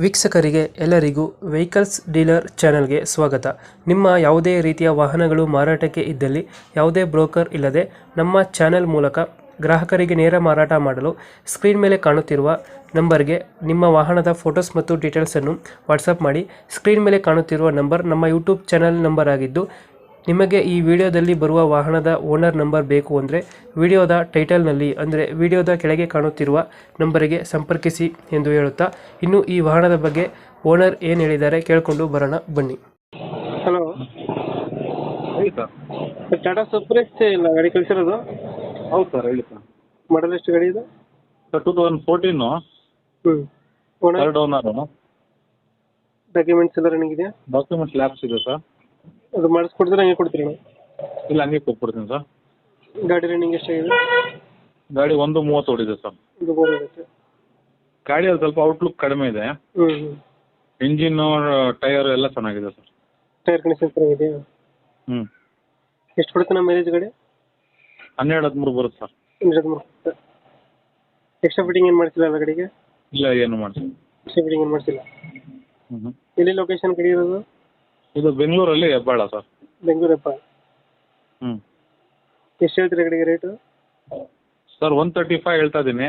ವೀಕ್ಷಕರಿಗೆ ಎಲ್ಲರಿಗೂ vehicles dealer ಚಾನೆಲ್ಗೆ ಸ್ವಾಗತ. ನಿಮ್ಮ ಯಾವುದೇ ರೀತಿಯ ವಾಹನಗಳು ಮಾರಾಟಕ್ಕೆ ಇದ್ದಲ್ಲಿ ಯಾವುದೇ ಬ್ರೋಕರ್ ಇಲ್ಲದೆ ನಮ್ಮ ಚಾನೆಲ್ ಮೂಲಕ ಗ್ರಾಹಕರಿಗೆ ನೇರ ಮಾರಾಟ ಮಾಡಲು ಸ್ಕ್ರೀನ್ ಮೇಲೆ ಕಾಣುತ್ತಿರುವ ನಂಬರ್ಗೆ ನಿಮ್ಮ ವಾಹನದ ಫೋಟೋಸ್ ಮತ್ತು ಡೀಟೇಲ್ಸನ್ನು ವಾಟ್ಸಪ್ ಮಾಡಿ. ಸ್ಕ್ರೀನ್ ಮೇಲೆ ಕಾಣುತ್ತಿರುವ ನಂಬರ್ ನಮ್ಮ ಯೂಟ್ಯೂಬ್ ಚಾನೆಲ್ ನಂಬರ್ ಆಗಿದ್ದು, ನಿಮಗೆ ಈ ವಿಡಿಯೋದಲ್ಲಿ ಬರುವ ವಾಹನದ ಓನರ್ ನಂಬರ್ ಬೇಕು ಅಂದರೆ ವಿಡಿಯೋದ ಟೈಟಲ್ನಲ್ಲಿ ಅಂದರೆ ವಿಡಿಯೋದ ಕೆಳಗೆ ಕಾಣುತ್ತಿರುವ ನಂಬರಿಗೆ ಸಂಪರ್ಕಿಸಿ ಎಂದು ಹೇಳುತ್ತಾ, ಇನ್ನು ಈ ವಾಹನದ ಬಗ್ಗೆ ಓನರ್ ಏನು ಹೇಳಿದ್ದಾರೆ ಕೇಳಿಕೊಂಡು ಬರೋಣ ಬನ್ನಿ. ಹಲೋ, ಹೇಳಿ ಸರ್. ಟಾಟಾ ಸೂಪರ್ ಇಲ್ಲ ಗಾಡಿ ಕಳಿಸಿರೋದು? ಹೌದು ಸರ್, ಹೇಳಿ ಸರ್. ಮಾಡಲ್ ಎಷ್ಟು ಗಾಡಿ ಇದೆ sir 2014 owner third owner. Documents ಎಲ್ಲ ರನ್ನಿಂಗ್ ಇದೆಯಾ? ಡಾಕ್ಯುಮೆಂಟ್ಸ್ ಲ್ಯಾಬ್ಸ್ ಇದೆ ಸರ್. ಅದು ಮಾಡಿಸ್ಕೊಡ್ತೀರಾ ಹಂಗೆ ಕೊಡ್ತೀರಾ? ಇಲ್ಲ, ಹಂಗೆ ಕೊಟ್ಬಿಡ್ತೀನಿ ಸರ್. ಗಾಡಿ ರನ್ನಿಂಗ್ ಎಷ್ಟಾಗಿದೆ? ಗಾಡಿ 1:30 ಓಡಿದೆ ಸರ್. ಇದು ಬೋರ್ ಆಗುತ್ತೆ. ಗಾಡಿಯಲ್ಲಿ ಸ್ವಲ್ಪ ಔಟ್ಲುಕ್ ಕಡಿಮೆ ಇದೆ. ಇಂಜಿನ್ನು, ಟೈರ್ ಎಲ್ಲ ಚೆನ್ನಾಗಿದೆ ಸರ್. ಟೈರ್ ಕಂಡೀಷನ್ ಚೆನ್ನಾಗಿದೆಯಾ? ಹ್ಞೂ. ಎಷ್ಟು ಕೊಡುತ್ತೆ ನಮ್ಮ ಮೈಲೇಜ್ ಗಾಡಿ? 12-13 ಬರುತ್ತೆ ಸರ್. 13. ಎಕ್ಸ್ಟ್ರಾ ಫಿಟ್ಟಿಂಗ್ ಏನು ಮಾಡಿಸಿಲ್ಲ ಅಲ್ಲ ಗಾಡಿಗೆ? ಇಲ್ಲ, ಏನು ಮಾಡ್ತೀನಿ. ಎಕ್ಸ್ಟ್ರಾ ಫಿಟ್ಟಿಂಗ್ ಏನು ಮಾಡಿಸಿಲ್ಲ. ಹ್ಞೂ. ಎಲ್ಲಿ ಲೊಕೇಶನ್ ಗಾಡಿ ಇರೋದು? ಇದು ಬೆಂಗಳೂರಲ್ಲಿ ಹೆಬ್ಬಾಳ ಸರ್. ಬೆಂಗಳೂರು ಹೆಬ್ಬಾಳ. ಹ್ಞೂ. ಎಷ್ಟು ಹೇಳ್ತೀರಾ ಗಾಡಿಗೆ ರೇಟು? ಸರ್ 135 ಹೇಳ್ತಾ ಇದ್ದೀನಿ.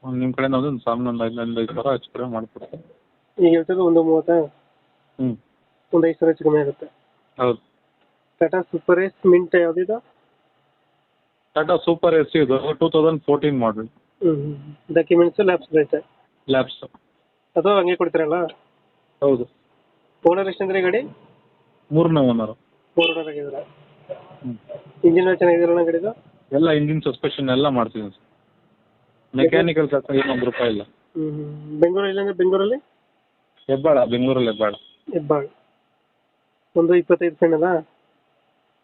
ನಿಮ್ಮ ಕಡೆಯಿಂದ ಒಂದು ಸಾಮಾನು ಒಂದು 5,000 ಹೆಚ್ಚು ಕಡಿಮೆ ಮಾಡಿಕೊಡ್ತೀನಿ. ಈಗ ಹೇಳ್ತದೆ 1:30. ಹ್ಞೂ. ಒಂದು 5,000 ಹೆಚ್ಚು ಕಮ್ಮಿ ಆಗುತ್ತೆ. ಹೌದು. ಟಾಟಾ ಸೂಪರ್ ಎಸ್ ಮಿಂಟ್ ಯಾವುದಿದೆ? ಟಾಟಾ ಸೂಪರ್ ಎಸ್ ಇದು 2014 ಮಾಡಲ್. ಡಾಕ್ಯುಮೆಂಟ್ಸ್ ಲ್ಯಾಬ್ಸ್ ಐತೆ? ಲ್ಯಾಬ್ಸ್. ಅದು ಹಂಗೆ ಕೊಡ್ತೀರಲ್ಲ? ಹೌದು. ಓನರ್ ಎಷ್ಟಂದ್ರೆ ಗಾಡಿ? 3ನೇ ಓನರು. 4 ಓನರ್ ಆಗಿದ್ರೆ. ಹ್ಞೂ. ಇಂಜಿನ್ ಚೆನ್ನಾಗಿದೆಯಲ್ಲ ಗಾಡಿದು? ಎಲ್ಲ ಇಂಜಿನ್ ಸಸ್ಪೆಷನ್ ಎಲ್ಲ ಮಾಡ್ತೀನಿ ಸರ್. ಮೆಕ್ಯಾನಿಕಲ್ ಕೆಲಸ ಏನು ₹1 ಇಲ್ಲ. ಬೆಂಗಳೂರು ಇಲ್ಲಾಂದ್ರೆ ಬೆಂಗಳೂರಲ್ಲಿ? ಹೆಬ್ಬಾಳ, ಬೆಂಗಳೂರಲ್ಲಿ ಹೆಬ್ಬಾಳ. ಹೆಬ್ಬಾಳ. 1:25 ಫೈನಲ್ಲ?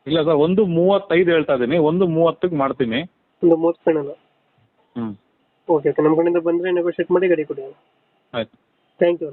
ಇಲ್ಲ ಸರ್, 1:35 ಹೇಳ್ತಾ ಇದ್ದೀನಿ. 1:30ಕ್ಕೆ ಮಾಡ್ತೀನಿ. 1:30 ಫೈನಲ್. ಹ್ಞೂ. ಓಕೆ, ನಮ್ಮ ಕಡೆಯಿಂದ ಬಂದರೆ ನೆಗೋಷಿಯೇಟ್ ಮಾಡಿ ಗಾಡಿ ಕೊಡಿ. ಆಯ್ತು. Thank you.